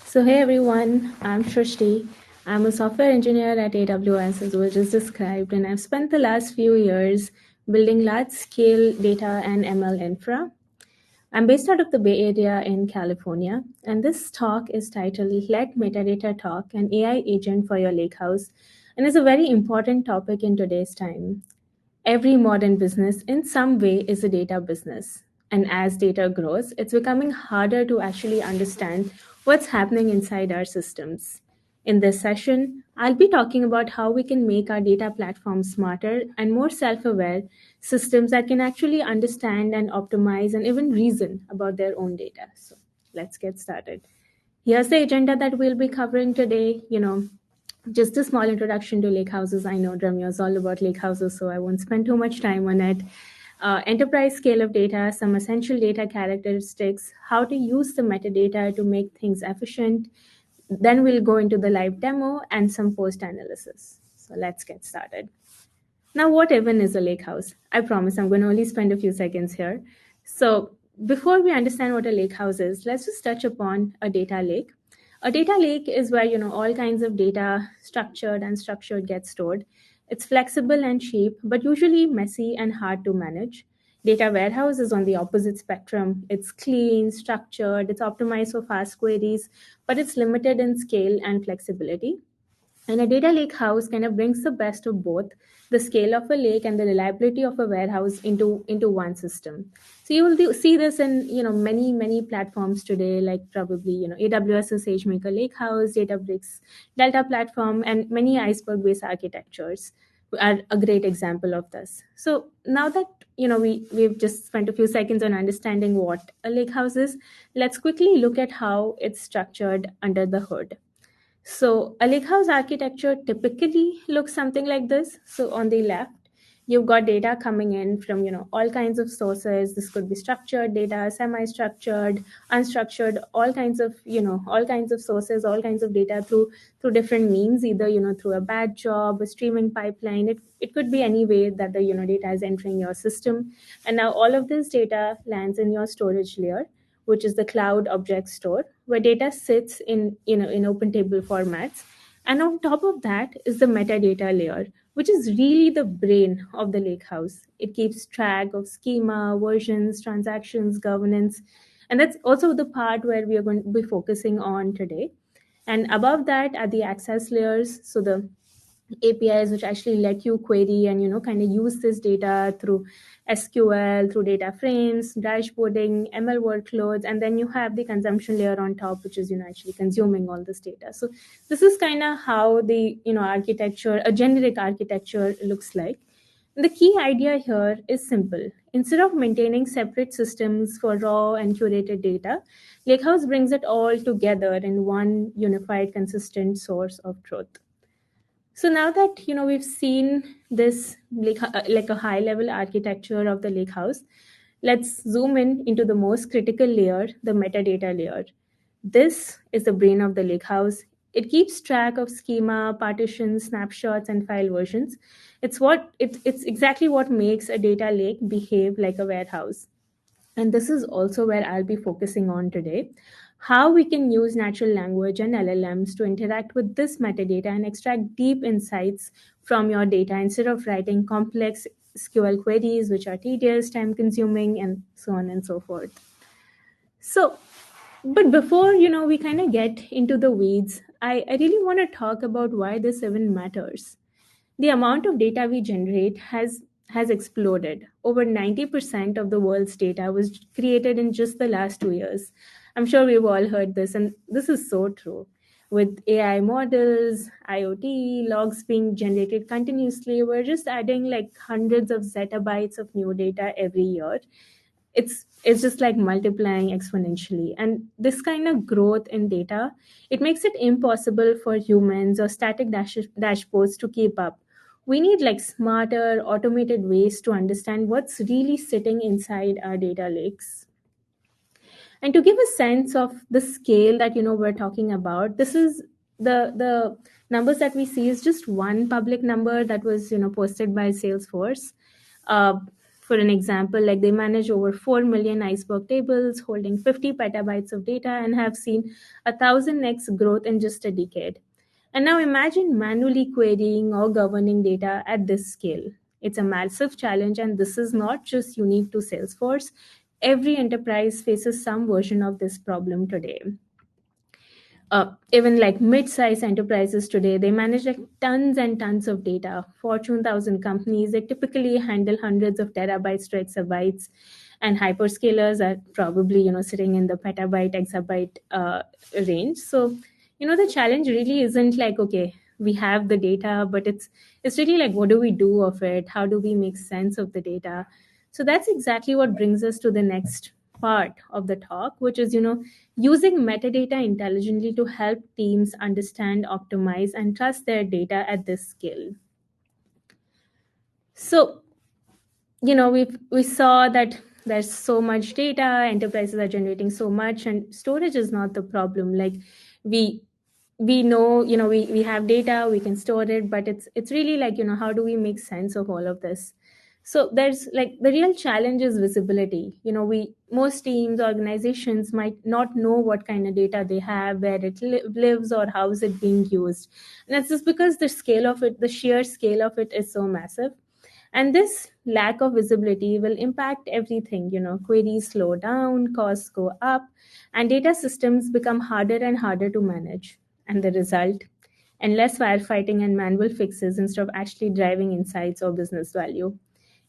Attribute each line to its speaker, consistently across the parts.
Speaker 1: So hey everyone, I'm Shrishti. I'm a software engineer at AWS as we just described, and I've spent the last few years building large-scale data and ML infra. I'm based out of the Bay Area in California, and this talk is titled Let Metadata Talk, an AI agent for your lakehouse, and is a very important topic in today's time. Every modern business, in some way, is a data business. And as data grows, it's becoming harder to actually understand what's happening inside our systems. In this session, I'll be talking about how we can make our data platform smarter and more self aware systems that can actually understand and optimize and even reason about their own data. So let's get started. Here's the agenda that we'll be covering today. Just a small introduction to lake houses. I know Ramya is all about lake houses, so I won't spend too much time on it. Enterprise scale of data, some essential data characteristics, how to use the metadata to make things efficient. Then we'll go into the live demo and some post analysis. So let's get started. Now, what even is a lake house? I promise I'm going to only spend a few seconds here. So before we understand what a lake house is, let's just touch upon a data lake. A data lake is where all kinds of data, structured and unstructured, get stored. It's flexible and cheap, but usually messy and hard to manage. Data warehouse is on the opposite spectrum. It's clean, structured, it's optimized for fast queries, but it's limited in scale and flexibility. And a data lake house kind of brings the best of both, the scale of a lake and the reliability of a warehouse into one system. So you will see this in many platforms today, like probably AWS's SageMaker Lakehouse, Databricks Delta platform, and many iceberg-based architectures are a great example of this. So now that we've just spent a few seconds on understanding what a lake house is, let's quickly look at how it's structured under the hood. So a lakehouse architecture typically looks something like this. So on the left, you've got data coming in from all kinds of sources. This could be structured data, semi-structured, unstructured, all kinds of sources, all kinds of data through different means, either through a batch job, a streaming pipeline. It could be any way that the data is entering your system. And now all of this data lands in your storage layer, which is the cloud object store, where data sits in open table formats. And on top of that is the metadata layer, which is really the brain of the lakehouse. It keeps track of schema, versions, transactions, governance, and that's also the part where we are going to be focusing on today. And above that are the access layers, so the APIs which actually let you query and kind of use this data through SQL, through data frames, dashboarding, ML workloads, and then you have the consumption layer on top, which is actually consuming all this data. So this is kind of how the architecture, a generic architecture, looks like. The key idea here is simple. Instead of maintaining separate systems for raw and curated data, Lakehouse brings it all together in one unified, consistent source of truth. So now that we've seen this like a high level architecture of the lake house, let's zoom in into the most critical layer, the metadata layer. This is the brain of the lake house. It keeps track of schema, partitions, snapshots, and file versions. It's exactly what makes a data lake behave like a warehouse. And this is also where I'll be focusing on today, how we can use natural language and LLMs to interact with this metadata and extract deep insights from your data instead of writing complex SQL queries, which are tedious, time consuming, and so on and so forth. So, but before we kind of get into the weeds, I really want to talk about why this even matters. The amount of data we generate has exploded. Over 90% of the world's data was created in just the last 2 years. I'm sure we've all heard this, and this is so true. With AI models, IoT, logs being generated continuously, we're just adding like hundreds of zettabytes of new data every year. It's just like multiplying exponentially, and this kind of growth in data, it makes it impossible for humans or static dashboards to keep up. We need like smarter automated ways to understand what's really sitting inside our data lakes. And to give a sense of the scale that we're talking about, this is the numbers that we see is just one public number that was posted by Salesforce. uh, For an example, like they manage over 4 million iceberg tables, holding 50 petabytes of data, and have seen 1,000x growth in just a decade. And now imagine manually querying or governing data at this scale. It's a massive challenge, and this is not just unique to Salesforce. Every enterprise faces some version of this problem today. Even like mid-sized enterprises today, they manage like tons and tons of data. Fortune 1000 companies, they typically handle hundreds of terabytes to exabytes, and hyperscalers are probably sitting in the petabyte exabyte range. So the challenge really isn't like, okay, we have the data, but it's really like, what do we do of it? How do we make sense of the data? So that's exactly what brings us to the next part of the talk, which is using metadata intelligently to help teams understand, optimize, and trust their data at this scale. So we saw that there's so much data, enterprises are generating so much, and storage is not the problem. Like we we know, we have data, we can store it, but it's really like, how do we make sense of all of this? So there's like the real challenge is visibility. We most teams, organizations might not know what kind of data they have, where it lives, or how is it being used. And that's just because the sheer scale of it is so massive. And this lack of visibility will impact everything. Queries slow down, costs go up, and data systems become harder and harder to manage. And the result, endless firefighting and manual fixes instead of actually driving insights or business value.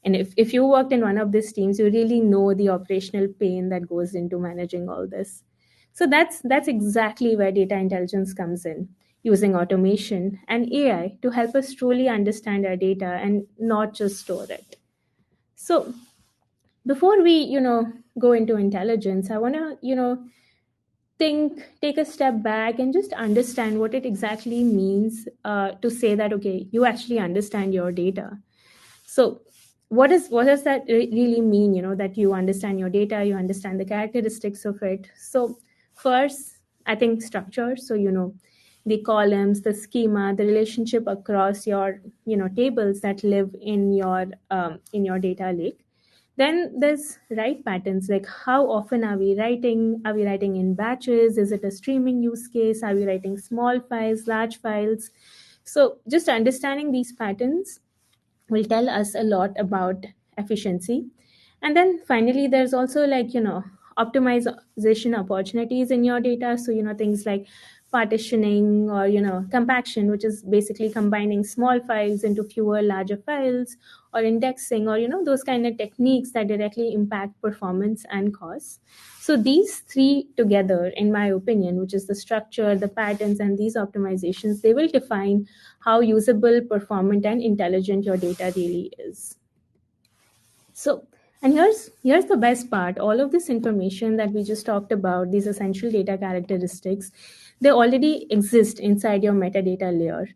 Speaker 1: And if you worked in one of these teams, you really know the operational pain that goes into managing all this. So that's exactly where data intelligence comes in, using automation and AI to help us truly understand our data and not just store it. So before we, go into intelligence, I want to, take a step back and just understand what it exactly means to say that, okay, you actually understand your data. So what does that really mean, that you understand your data, you understand the characteristics of it? So first, I think structure. So the columns, the schema, the relationship across your tables that live in your data lake. Then there's write patterns, like how often are we writing? Are we writing in batches? Is it a streaming use case? Are we writing small files, large files? So just understanding these patterns will tell us a lot about efficiency. And then finally, there's also like, optimization opportunities in your data. So, things like partitioning or, compaction, which is basically combining small files into fewer larger files, or indexing, or, those kind of techniques that directly impact performance and costs. So these three together, in my opinion, which is the structure, the patterns, and these optimizations, they will define how usable, performant, and intelligent your data really is. So, and here's the best part. All of this information that we just talked about, these essential data characteristics, they already exist inside your metadata layer.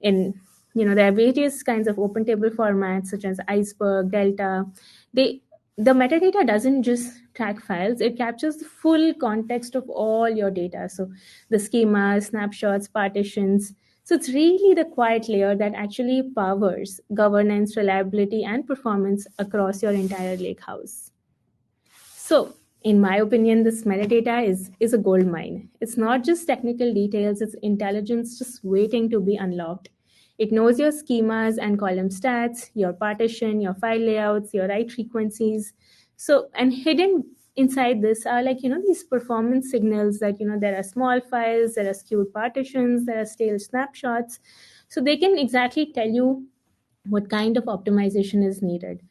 Speaker 1: In there are various kinds of open table formats such as iceberg, delta. They The metadata doesn't just track files, it captures the full context of all your data. So the schemas, snapshots, partitions. So it's really the quiet layer that actually powers governance, reliability, and performance across your entire lakehouse. So, in my opinion, this metadata is a gold mine. It's not just technical details, it's intelligence just waiting to be unlocked. It knows your schemas and column stats, your partition, your file layouts, your write frequencies. So, and hidden inside this are like, these performance signals that, there are small files, there are skewed partitions, there are stale snapshots. So they can exactly tell you what kind of optimization is needed.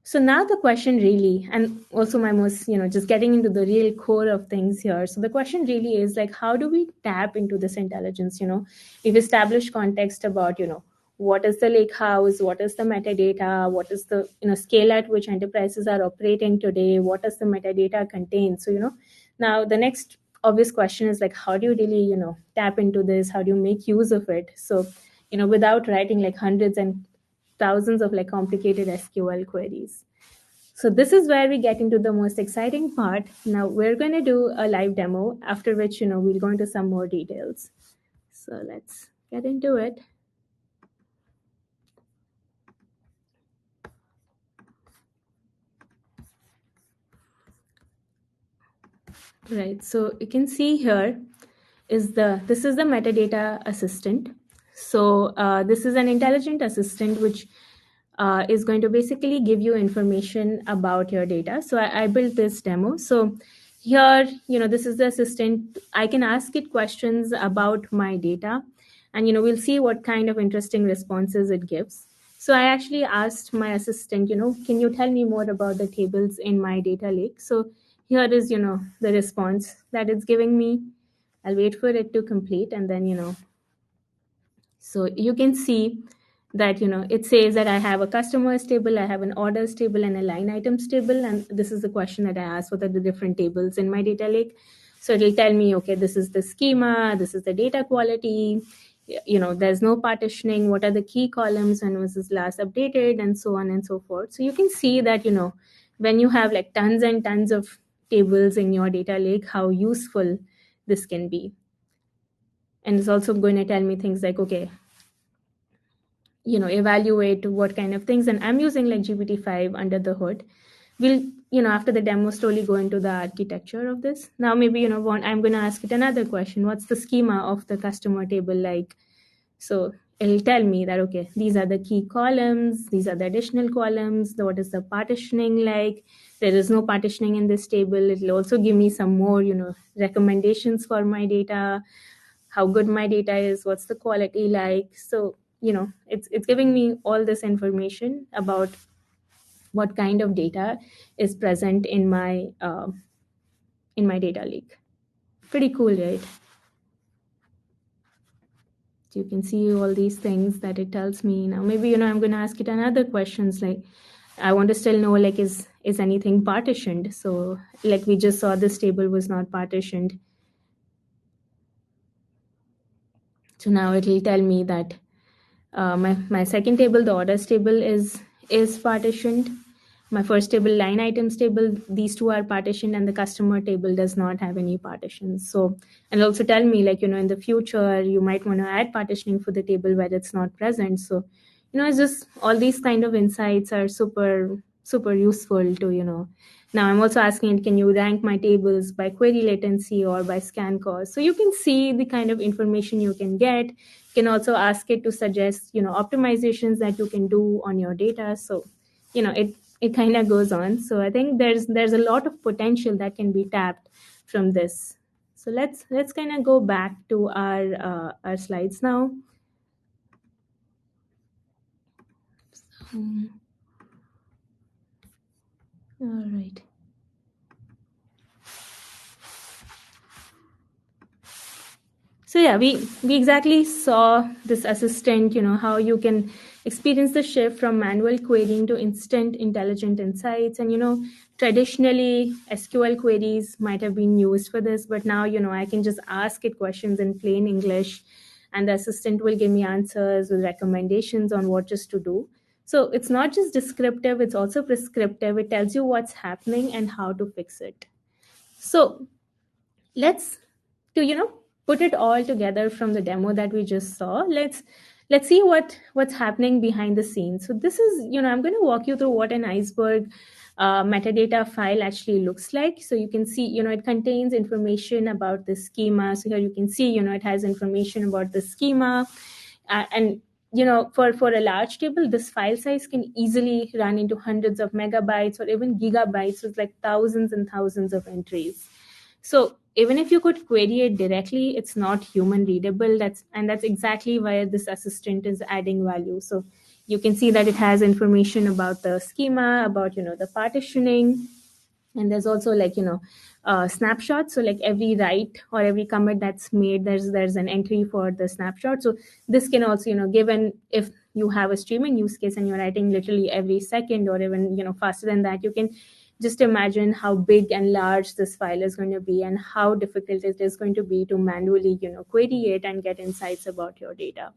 Speaker 1: So now the question really, and also my most, just getting into the real core of things here. So the question really is like, how do we tap into this intelligence? We've established context about, what is the lake house, what is the metadata, what is the, scale at which enterprises are operating today, what does the metadata contain? So, now the next obvious question is like, how do you really, tap into this? How do you make use of it? So, without writing like hundreds and thousands of like complicated SQL queries. So this is where we get into the most exciting part. Now we're going to do a live demo, after which, we'll go into some more details. So let's get into it. Right. So you can see here this is the metadata assistant. So this is an intelligent assistant which is going to basically give you information about your data. So I built this demo. So here, this is the assistant. I can ask it questions about my data, and we'll see what kind of interesting responses it gives. So I actually asked my assistant, can you tell me more about the tables in my data lake? So here is, the response that it's giving me. I'll wait for it to complete, and then, so you can see that, it says that I have a customers table, I have an orders table, and a line items table. And this is the question that I asked: what are the different tables in my data lake? So it'll tell me, okay, this is the schema, this is the data quality, there's no partitioning, what are the key columns, when was this last updated, and so on and so forth. So you can see that, when you have like tons and tons of tables in your data lake, how useful this can be. And it's also going to tell me things like, okay, evaluate what kind of things. And I'm using like GPT-5 under the hood. We'll, after the demo, slowly go into the architecture of this. Now maybe, I'm going to ask it another question: what's the schema of the customer table like? So it'll tell me that, okay, these are the key columns, these are the additional columns, what is the partitioning like? There is no partitioning in this table. It'll also give me some more, recommendations for my data, how good my data is, what's the quality like. So, it's giving me all this information about what kind of data is present in my data lake. Pretty cool, right? So you can see all these things that it tells me. Now maybe I'm going to ask it another questions, like I want to still know, like, is anything partitioned? So like we just saw, this table was not partitioned. So now it will tell me that my second table, the orders table, is partitioned. My first table, line items table, these two are partitioned, and the customer table does not have any partitions. So, and also tell me, like, in the future you might want to add partitioning for the table where it's not present. So, it's just all these kind of insights are super super useful to, now I'm also asking it, can you rank my tables by query latency or by scan cost? So you can see the kind of information you can get. You can also ask it to suggest, optimizations that you can do on your data. So, it kind of goes on. So I think there's a lot of potential that can be tapped from this. So let's kind of go back to our slides now. All right. So yeah, we exactly saw this assistant, how you can experience the shift from manual querying to instant intelligent insights. And traditionally SQL queries might have been used for this, but now I can just ask it questions in plain English, and the assistant will give me answers with recommendations on what just to do. So it's not just descriptive, it's also prescriptive. It tells you what's happening and how to fix it. So let's to put it all together from the demo that we just saw. Let's see what's happening behind the scenes. So this is, I'm going to walk you through what an iceberg metadata file actually looks like. So you can see, it contains information about the schema. So here you can see, it has information about the schema. And for a large table, this file size can easily run into hundreds of megabytes or even gigabytes with like thousands and thousands of entries. So even if you could query it directly, it's not human readable. That's exactly why this assistant is adding value. So you can see that it has information about the schema, about the partitioning, and there's also like snapshots. So like every write or every commit that's made, there's an entry for the snapshot. So this can also given if you have a streaming use case and you're writing literally every second or even faster than that, you can just imagine how big and large this file is going to be and how difficult it is going to be to manually query it and get insights about your data.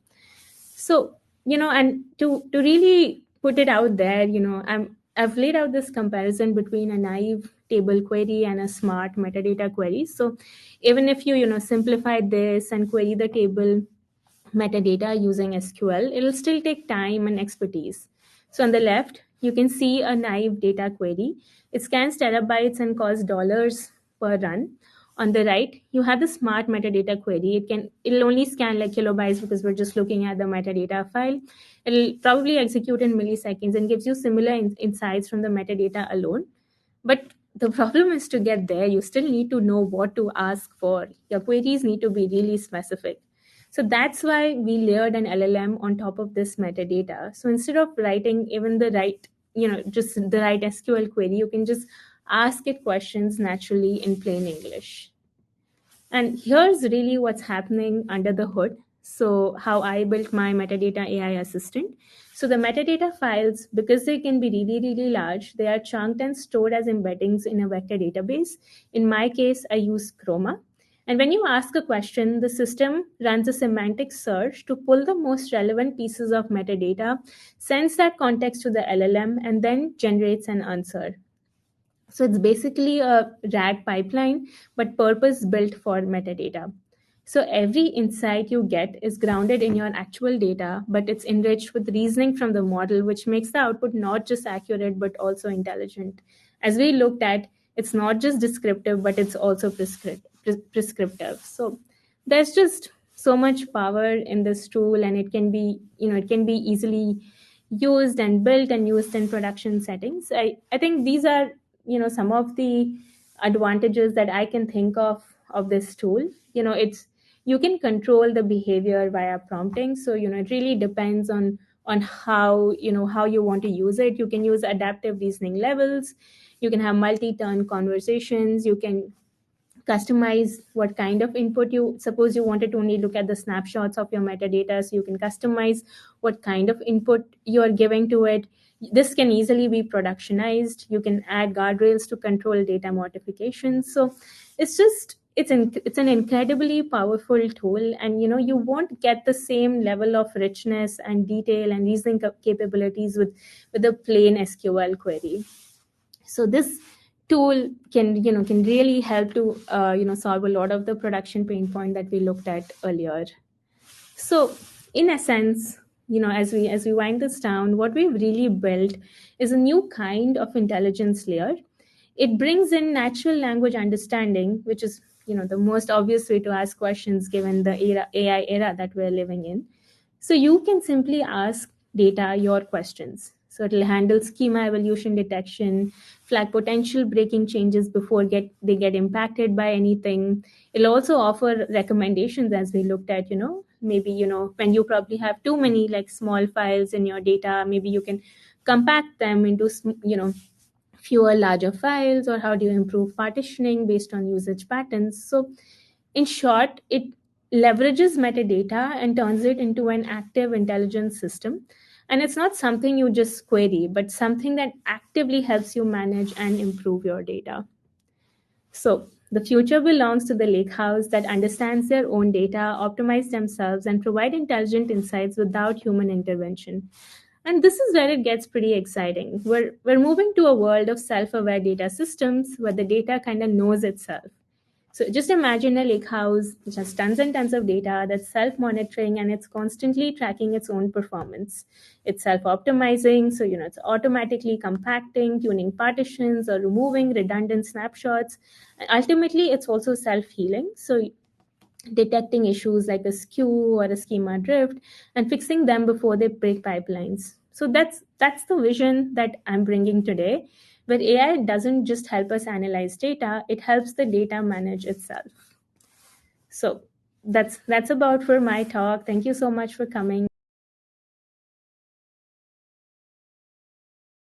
Speaker 1: So and to really put it out there, I've laid out this comparison between a naive table query and a smart metadata query. So even if you simplify this and query the table metadata using SQL, it'll still take time and expertise. So on the left, you can see a naive data query. It scans terabytes and costs dollars per run. On the right, you have the smart metadata query. It'll only scan like kilobytes because we're just looking at the metadata file. It'll probably execute in milliseconds and gives you similar insights from the metadata alone. But the problem is to get there, you still need to know what to ask for. Your queries need to be really specific. So that's why we layered an LLM on top of this metadata. So instead of writing even the right, just the right SQL query, you can just ask it questions naturally in plain English. And here's really what's happening under the hood. So, how I built my metadata AI assistant. So, the metadata files, because they can be really, really large, they are chunked and stored as embeddings in a vector database. In my case, I use Chroma. And when you ask a question, the system runs a semantic search to pull the most relevant pieces of metadata, sends that context to the LLM, and then generates an answer. So it's basically a RAG pipeline, but purpose built for metadata. So every insight you get is grounded in your actual data, but it's enriched with reasoning from the model, which makes the output not just accurate, but also intelligent. As we looked at, it's not just descriptive, but it's also prescriptive. So there's just so much power in this tool, and it can be easily used and built and used in production settings. I think these are some of the advantages that I can think of this tool. It's you can control the behavior via prompting, so it really depends on how you want to use it. You can use adaptive reasoning levels, you can have multi-turn conversations, you can customize what kind of input. You suppose you wanted to only look at the snapshots of your metadata, so you can customize what kind of input you are giving to it. This can easily be productionized. You can add guardrails to control data modifications. So it's an incredibly powerful tool, and you won't get the same level of richness and detail and reasoning capabilities with a plain SQL query. So this tool can really help to solve a lot of the production pain point that we looked at earlier. So in essence, as we wind this down, what we've really built is a new kind of intelligence layer. It brings in natural language understanding, which is the most obvious way to ask questions given the AI era that we're living in. So you can simply ask data your questions. So it'll handle schema evolution detection, flag potential breaking changes before they get impacted by anything. It'll also offer recommendations, as we looked at, maybe, when you probably have too many like small files in your data, maybe you can compact them into, fewer larger files, or how do you improve partitioning based on usage patterns. So in short, it leverages metadata and turns it into an active intelligence system. And it's not something you just query, but something that actively helps you manage and improve your data. So the future belongs to the lakehouse that understands their own data, optimize themselves, and provide intelligent insights without human intervention. And this is where it gets pretty exciting. We're moving to a world of self-aware data systems where the data kind of knows itself. So just imagine a lake house which has tons and tons of data that's self-monitoring, and it's constantly tracking its own performance. It's self-optimizing, so it's automatically compacting, tuning partitions, or removing redundant snapshots. And ultimately, it's also self-healing. So detecting issues like a skew or a schema drift and fixing them before they break pipelines. So that's the vision that I'm bringing today, where AI doesn't just help us analyze data, it helps the data manage itself. So that's about for my talk. Thank you so much for coming.